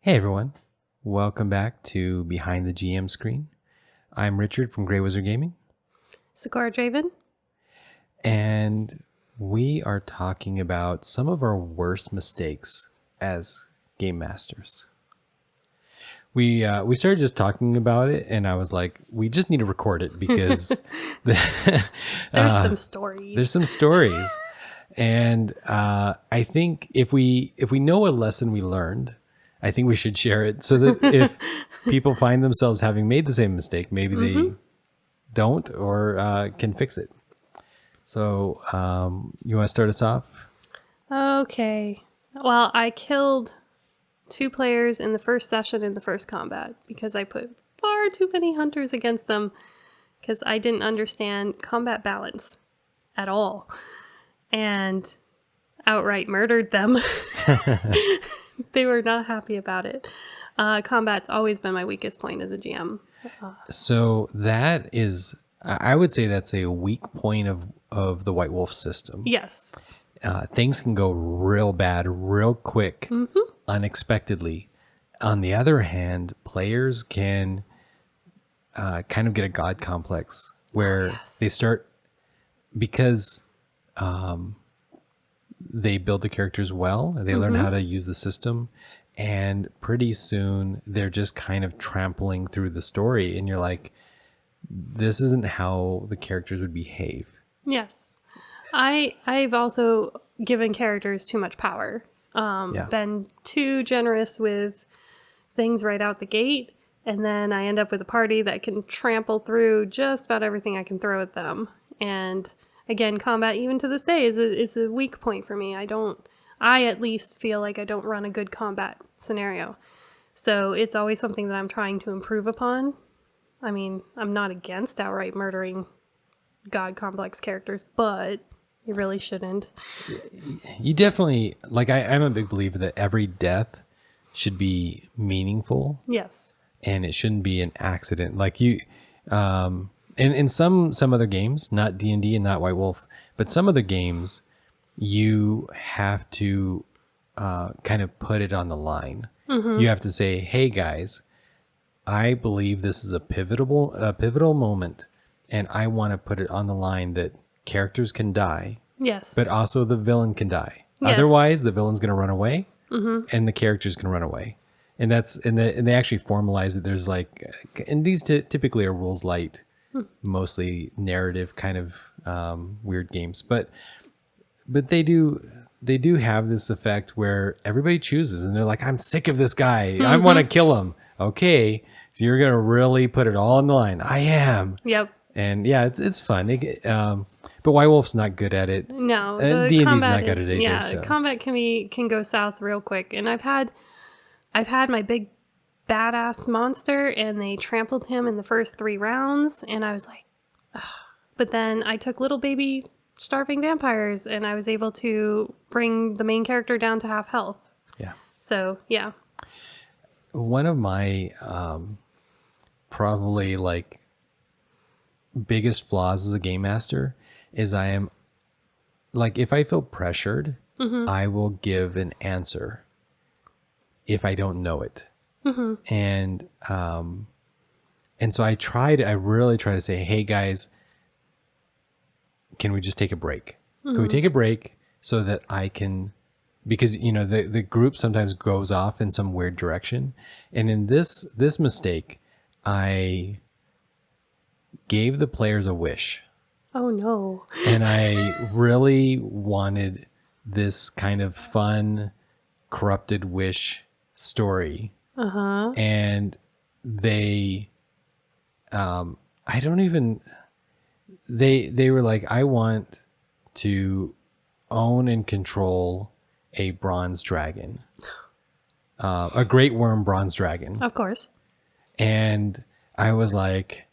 Hey everyone, welcome back to Behind the GM Screen. I'm Richard from Grey Wizard Gaming, Sakura Draven? and we are talking about some of our worst mistakes as game masters. We started just talking about it, and I was like, we just need to record it because There's some stories. there's some stories, and I think if we know a lesson we learned, I think we should share it so that if people find themselves having made the same mistake, maybe they don't or can fix it. So you want to start us off? Okay. Well, I killed 2 players in the first session in the first combat because I put far too many hunters against them because I didn't understand combat balance at all and outright murdered them. They were not happy about it. Combat's always been my weakest point as a GM. So that is, I would say that's a weak point of the White Wolf system. Yes. Things can go real bad real quick, unexpectedly. On the other hand, players can kind of get a god complex where they start, because they build the characters well, they learn how to use the system, and pretty soon they're just kind of trampling through the story, and you're like, this isn't how the characters would behave. Yes. I've also given characters too much power. Been too generous with things right out the gate, and then I end up with a party that can trample through just about everything I can throw at them. And again, combat even to this day is a weak point for me. I at least feel like I don't run a good combat scenario. So it's always something that I'm trying to improve upon. I mean, I'm not against outright murdering god complex characters, but you really shouldn't. You definitely, like, I'm a big believer that every death should be meaningful. Yes. And it shouldn't be an accident. Like you, in some other games, not D&D and not White Wolf, but some other games, you have to kind of put it on the line. You have to say, hey guys, I believe this is a pivotal moment, and I want to put it on the line that characters can die, Yes. but also the villain can die. Yes. Otherwise, the villain's going to run away, and the characters can run away. And and they actually formalize it. There's like, and these typically are rules light, mostly narrative kind of weird games, but they do have this effect where everybody chooses, and they're like, I'm sick of this guy. I want to kill him. Okay, so you're gonna really put it all on the line. I am. Yep. And yeah, it's fun. But White Wolf's not good at it. No, And the D&D's combat not good at it either. So. combat can go south real quick. And I've had my big badass monster, and they trampled him in the first 3 rounds, and I was like, ugh. But then I took little baby starving vampires, and I was able to bring the main character down to half health. Yeah. So yeah. One of my probably like biggest flaws as a game master is I am like, if I feel pressured, I will give an answer if I don't know it. And so I really try to say, hey guys, can we just take a break? Can we take a break so that I can, because the group sometimes goes off in some weird direction. And in this mistake, I gave the players a wish. Oh no. And I really wanted this kind of fun, corrupted wish story. And they, I don't even, they were like, I want to own and control a bronze dragon, a great worm bronze dragon. Of course. And I was like,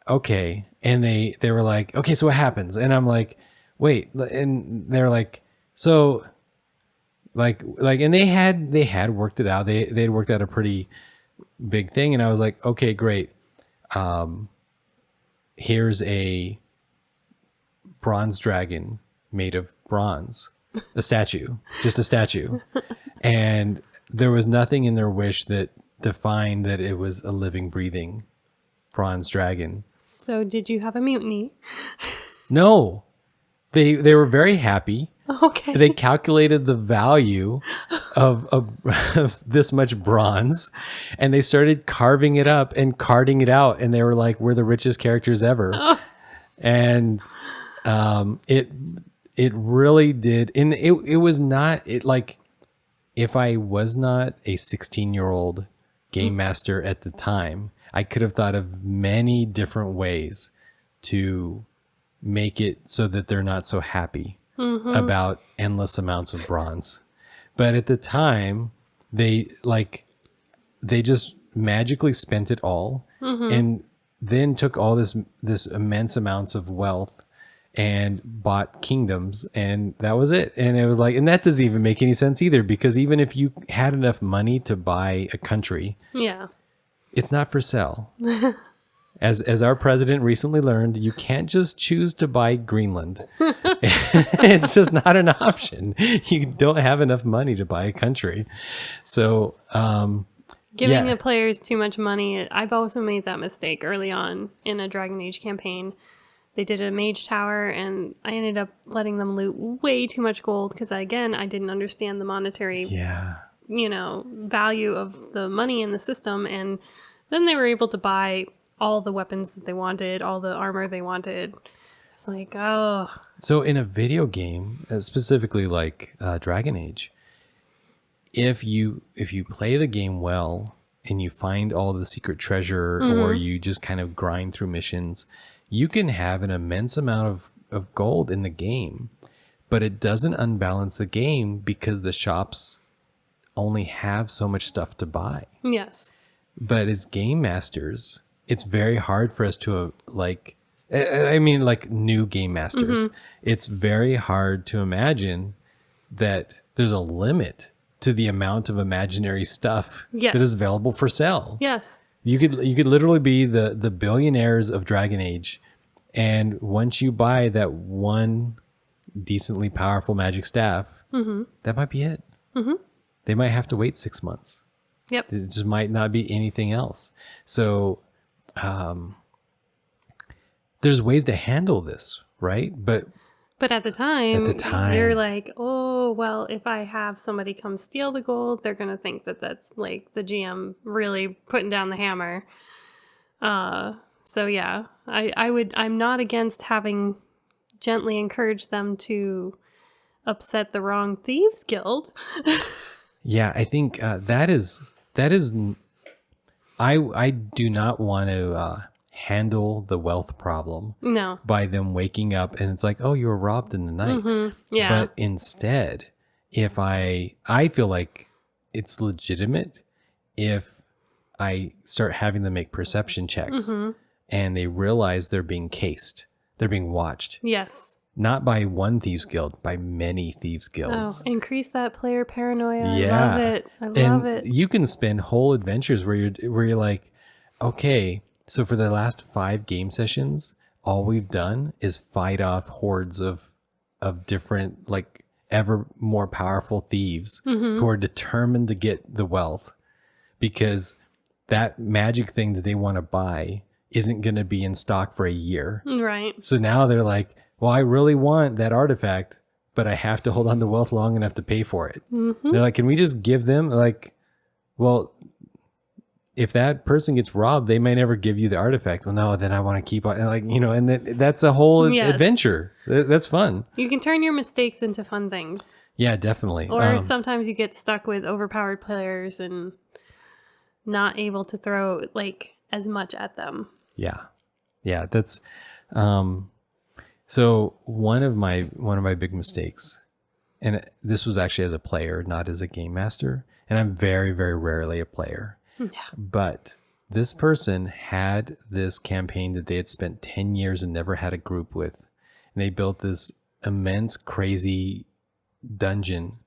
okay. And they were like, okay, so what happens? And I'm like, wait. And they're like, so like, and they had worked it out. They had worked out a pretty big thing. And I was like, okay, great. Here's a bronze dragon made of bronze, a statue, just a statue. And there was nothing in their wish that defined that it was a living, breathing bronze dragon. So did you have a mutiny? No, they were very happy. Okay. They calculated the value of this much bronze, and they started carving it up and carting it out, and they were like, "We're the richest characters ever." Oh. And it really did, and it was not it like, if I was not a 16-year-old game master at the time, I could have thought of many different ways to make it so that they're not so happy about endless amounts of bronze. But at the time, they just magically spent it all, and then took all this immense amounts of wealth and bought kingdoms, and that was it. And it was like, and that doesn't even make any sense either, because even if you had enough money to buy a country, Yeah. it's not for sale. As our president recently learned, you can't just choose to buy Greenland. It's just not an option. You don't have enough money to buy a country. So, Giving yeah. the players too much money. I've also made that mistake early on in a Dragon Age campaign. They did a mage tower, and I ended up letting them loot way too much gold because, again, I didn't understand the monetary, Yeah. value of the money in the system. And then they were able to buy all the weapons that they wanted, all the armor they wanted. It's like, oh. So in a video game, specifically like Dragon Age, if you play the game well and you find all the secret treasure, or you just kind of grind through missions, you can have an immense amount of gold in the game, but it doesn't unbalance the game because the shops only have so much stuff to buy. Yes. But as game masters, it's very hard for us to like new game masters. It's very hard to imagine that there's a limit to the amount of imaginary stuff Yes. that is available for sale. Yes. You could literally be the billionaires of Dragon Age, and once you buy that one decently powerful magic staff, that might be it. They might have to wait 6 months. Yep. It just might not be anything else. So there's ways to handle this, right? But at the time, they're time. like, oh, well, if I have somebody come steal the gold, they're going to think that that's like the GM really putting down the hammer. So yeah, I'm not against having gently encouraged them to upset the wrong thieves guild. Yeah, I think that is I do not want to handle the wealth problem No. by them waking up and it's like, oh, you were robbed in the night. Yeah. But instead, if I feel like it's legitimate if I start having them make perception checks and they realize they're being cased, they're being watched. Yes. Not by one thieves guild, by many thieves guilds. Oh, increase that player paranoia. Yeah. I love it. I love And it. you can spend whole adventures where you're like, okay, so for the last 5 game sessions, all we've done is fight off hordes of different, like, ever more powerful thieves who are determined to get the wealth, because that magic thing that they want to buy isn't going to be in stock for a year. Right. So now they're like, well, I really want that artifact, but I have to hold on to wealth long enough to pay for it. They're like, can we just give them, like, well, if that person gets robbed, they may never give you the artifact. Well, no, then I want to keep on, like, and that's a whole Yes. adventure. That's fun. You can turn your mistakes into fun things. Yeah, definitely. Or sometimes you get stuck with overpowered players and not able to throw like as much at them. Yeah, that's so one of my big mistakes, and this was actually as a player, not as a game master, and I'm very, very rarely a player. Yeah. But this person had this campaign that they had spent 10 years and never had a group with. And they built this immense, crazy dungeon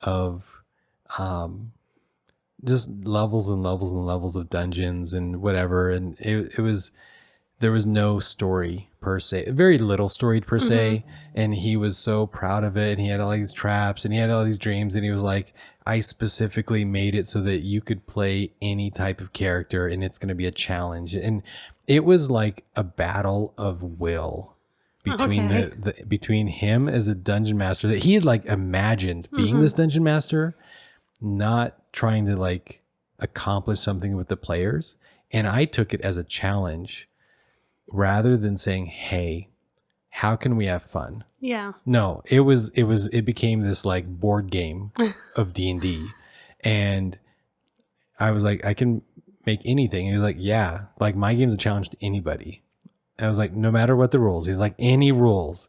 of just levels and levels and levels of dungeons and whatever. And it was, there was no story per se, very little story per se. And he was so proud of it. And he had all these traps and he had all these dreams. And he was like, I specifically made it so that you could play any type of character and it's going to be a challenge. And it was like a battle of will between between him as a dungeon master that he had like imagined being this dungeon master, not trying to like accomplish something with the players. And I took it as a challenge rather than saying, hey, how can we have fun? Yeah. No, it became this like board game of D&D. And I was like, I can make anything. And he was like, yeah, like my game's a challenge to anybody. And I was like, no matter what the rules. He's like, any rules.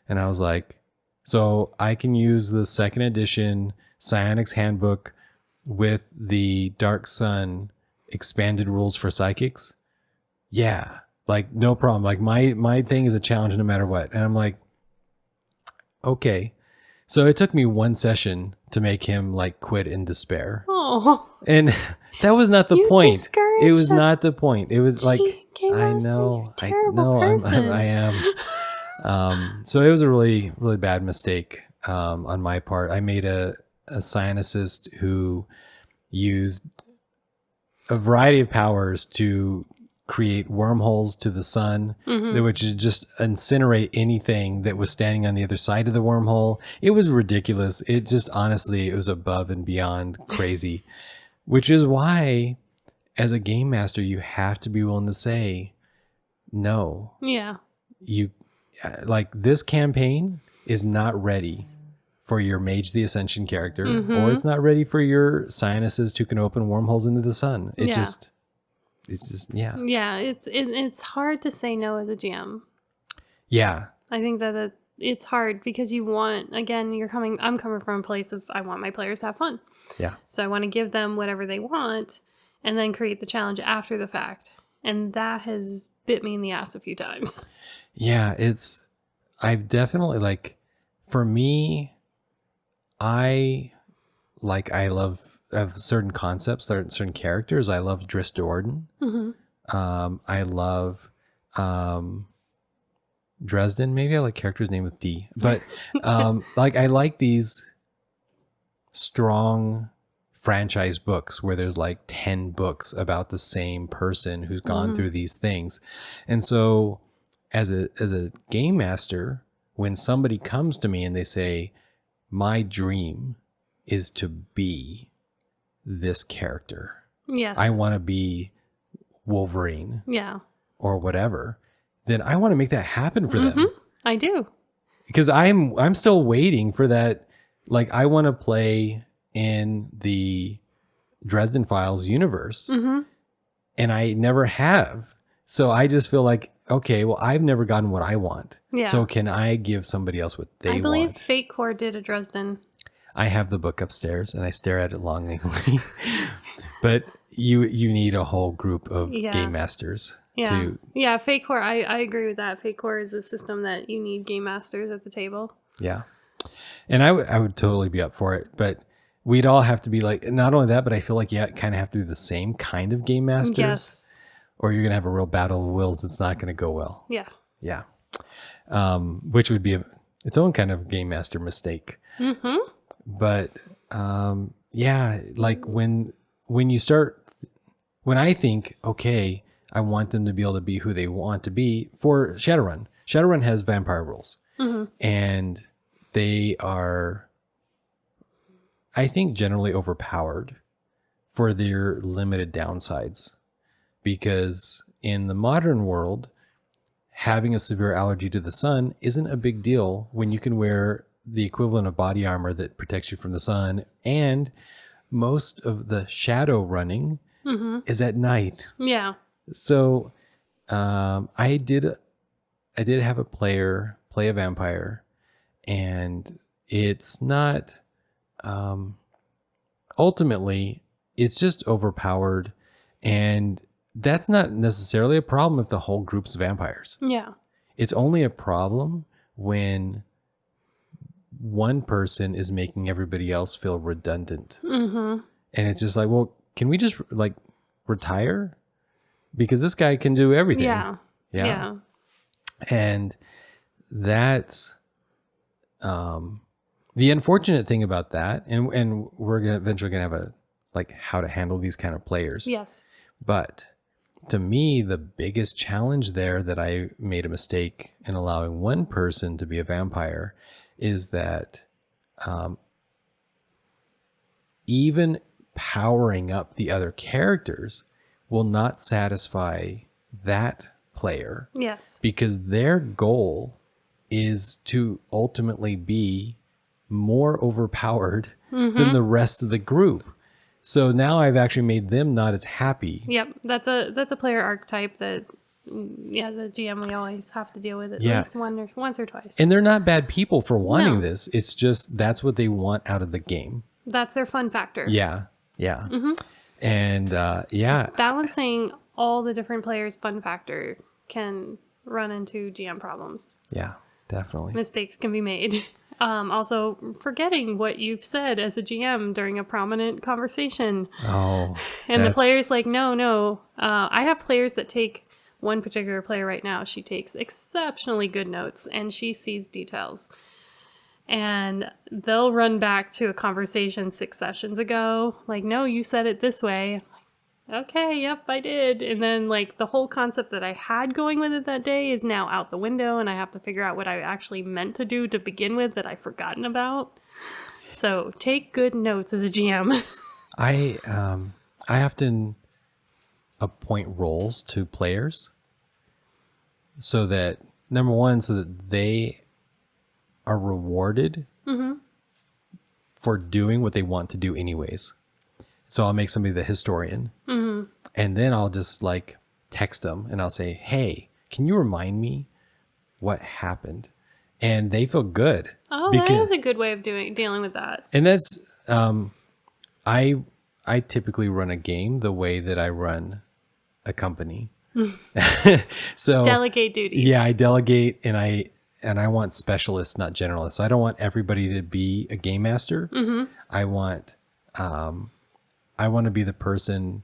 And I was like, so I can use the 2nd edition Psionics Handbook with the Dark Sun expanded rules for psychics. Yeah, like no problem. Like my thing is a challenge no matter what. And I'm like, okay. So it took me one session to make him like quit in despair. Oh. And that was not the You point. discouraged It was a not the point. It was like, Game I Master, know, you're a terrible person. I am. So it was a really, really bad mistake on my part. I made a psionicist who used a variety of powers to create wormholes to the sun, which is just incinerate anything that was standing on the other side of the wormhole. It was ridiculous. It just, honestly, it was above and beyond crazy, which is why as a game master, you have to be willing to say, no, Yeah. you like this campaign is not ready for your Mage the Ascension character, or it's not ready for your psionicist who can open wormholes into the sun. It's just, yeah. Yeah, it's hard to say no as a GM. Yeah. I think that it's hard because you want, again, I'm coming from a place of I want my players to have fun. Yeah. So I want to give them whatever they want and then create the challenge after the fact. And that has bit me in the ass a few times. Yeah, I've definitely like, for me, I have certain concepts, certain characters. I love Dris Do'Urden. I love Dresden. Maybe I like characters named with D. But like I like these strong franchise books where there's like 10 books about the same person who's gone through these things. And so as a game master, when somebody comes to me and they say, my dream is to be this character. Yes. I want to be Wolverine. Yeah. Or whatever. Then I want to make that happen for them. I do. Because I'm still waiting for that. Like I want to play in the Dresden Files universe. And I never have. So I just feel like, okay, well, I've never gotten what I want. Yeah. So can I give somebody else what they want? I believe Fate Core did a Dresden. I have the book upstairs and I stare at it longingly. But you need a whole group of game masters. Yeah, Fate Core, I agree with that. Fate Core is a system that you need game masters at the table. Yeah. And I would totally be up for it. But we'd all have to be like, not only that, but I feel like you kind of have to do the same kind of game masters. Yes. Or you're going to have a real battle of wills that's not going to go well. Yeah. Yeah. Which would be its own kind of game master mistake. But yeah, like when I think, okay, I want them to be able to be who they want to be for Shadowrun. Shadowrun has vampire rules. And they are, I think, generally overpowered for their limited downsides. Because in the modern world, having a severe allergy to the sun isn't a big deal when you can wear the equivalent of body armor that protects you from the sun. And most of the shadow running is at night. Yeah. So I did have a player play a vampire, and it's not ultimately it's just overpowered, and that's not necessarily a problem if the whole group's vampires. Yeah. It's only a problem when one person is making everybody else feel redundant. And it's just like, well, can we just like retire? Because this guy can do everything. Yeah. Yeah. And that's the unfortunate thing about that, and we're eventually gonna have a like how to handle these kind of players. Yes. But to me, the biggest challenge there that I made a mistake in allowing one person to be a vampire is that even powering up the other characters will not satisfy that player. Yes. Because their goal is to ultimately be more overpowered than the rest of the group. So now I've actually made them not as happy. Yep. That's a player archetype that as a GM we always have to deal with at least once or twice. And they're not bad people for wanting No. this. It's just that's what they want out of the game. That's their fun factor. Yeah. And Balancing all the different players' fun factor can run into GM problems. Yeah, definitely. Mistakes can be made. Also, forgetting what you've said as a GM during a prominent conversation. Oh. And the player's like, no. I have players that take one particular player right now. She takes exceptionally good notes and she sees details. And they'll run back to a conversation 6 sessions ago. Like, no, you said it this way. Okay, yep, I did. And then like the whole concept that I had going with it that day is now out the window and I have to figure out what I actually meant to do to begin with that I've forgotten about. So take good notes as a GM. I often appoint roles to players so that number one, so that they are rewarded for doing what they want to do anyways. So I'll make somebody the historian, and then I'll just like text them and I'll say, "Hey, can you remind me what happened?" And they feel good. Oh, that is a good way of dealing with that. And that's I typically run a game the way that I run a company. So delegate duties. Yeah, I delegate, and I want specialists, not generalists. So I don't want everybody to be a game master. I want to be the person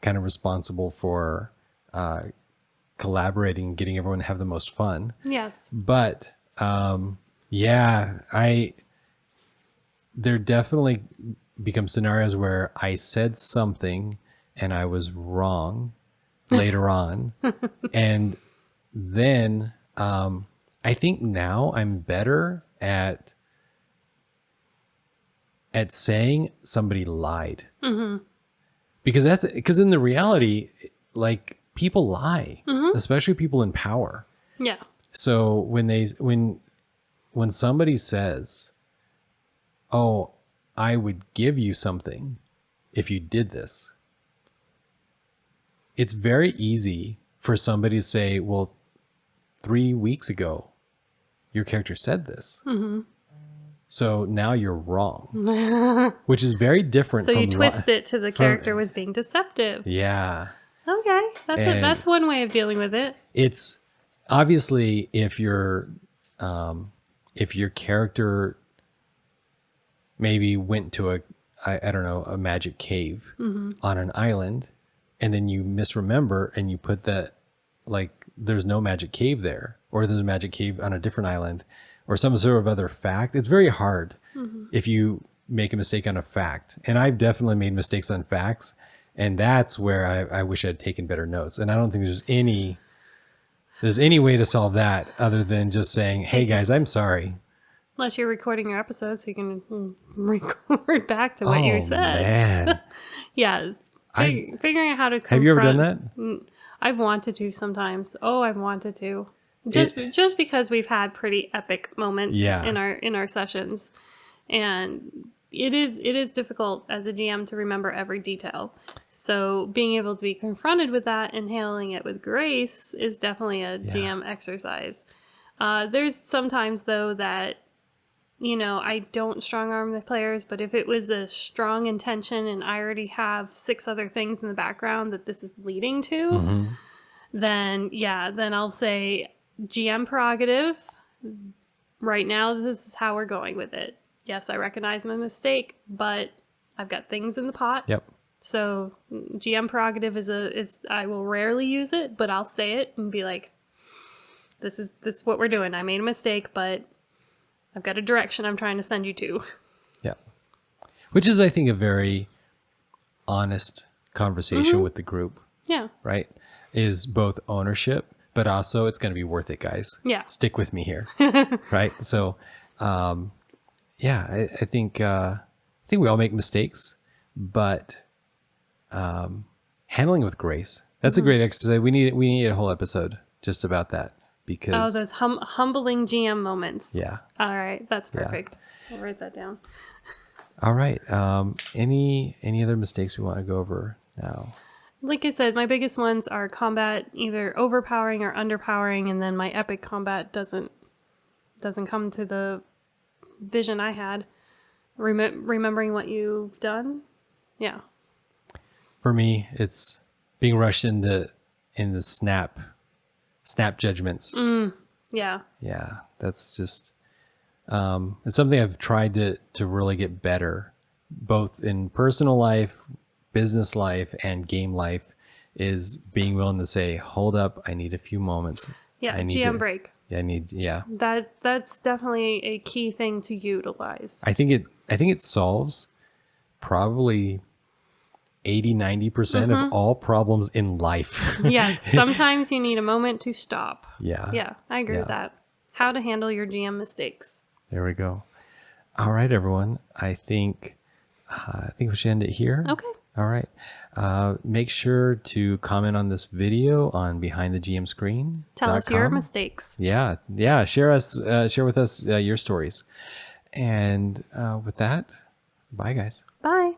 kind of responsible for collaborating, getting everyone to have the most fun. Yes. But there definitely become scenarios where I said something and I was wrong later on. And then I think now I'm better at saying somebody lied. Because in the reality, like people lie, especially people in power. Yeah. So when somebody says, "Oh, I would give you something if you did this," it's very easy for somebody to say, "Well, 3 weeks ago, your character said this. So now you're wrong," which is very different. So you twist it to the character was being deceptive. Yeah. Okay, that's one way of dealing with it. It's obviously if your character maybe went to a magic cave on an island, and then you misremember and you put that like there's no magic cave there, or there's a magic cave on a different island, or some sort of other fact. It's very hard if you make a mistake on a fact. And I've definitely made mistakes on facts. And that's where I wish I'd taken better notes. And I don't think there's any way to solve that other than just saying, "Hey guys, I'm sorry." Unless you're recording your episodes so you can record back to what you said. Man. Yeah. Figuring out how to confront. Have you ever done that? I've wanted to sometimes. Oh, I've wanted to. Just because we've had pretty epic moments in our sessions, and it is difficult as a GM to remember every detail. So being able to be confronted with that and handling it with grace is definitely a GM exercise. There's sometimes though that I don't strong arm the players, but if it was a strong intention and I already have 6 other things in the background that this is leading to, then I'll say, GM prerogative. Right now, this is how we're going with it. Yes, I recognize my mistake, but I've got things in the pot. Yep. So GM prerogative is I will rarely use it, but I'll say it and be like, this is what we're doing. I made a mistake, but I've got a direction I'm trying to send you to. Yeah. Which is, I think, a very honest conversation with the group. Yeah. Right? Is both ownership, but also it's going to be worth it, guys. Yeah. Stick with me here. Right? So, yeah, I think we all make mistakes, but handling with grace. That's a great exercise. We need a whole episode just about that because those humbling GM moments. Yeah. All right, that's perfect. I'll write that down. All right. Any other mistakes we want to go over now? Like I said, my biggest ones are combat either overpowering or underpowering, and then my epic combat doesn't come to the vision I had. Remembering what you've done. Yeah. For me, it's being rushed in the snap judgments. Yeah. Yeah, that's just it's something I've tried to really get better, both in personal life, business life, and game life, is being willing to say, hold up, I need a few moments. Yeah, I need GM break. Yeah. That's definitely a key thing to utilize. I think it solves probably 80-90% of all problems in life. Yes, sometimes you need a moment to stop. Yeah. Yeah, I agree with that. How to handle your GM mistakes. There we go. All right, everyone. I think we should end it here. Okay. All right. Make sure to comment on this video on Behind the GM Screen. Tell us your mistakes. Yeah. Share with us your stories. And with that, bye, guys. Bye.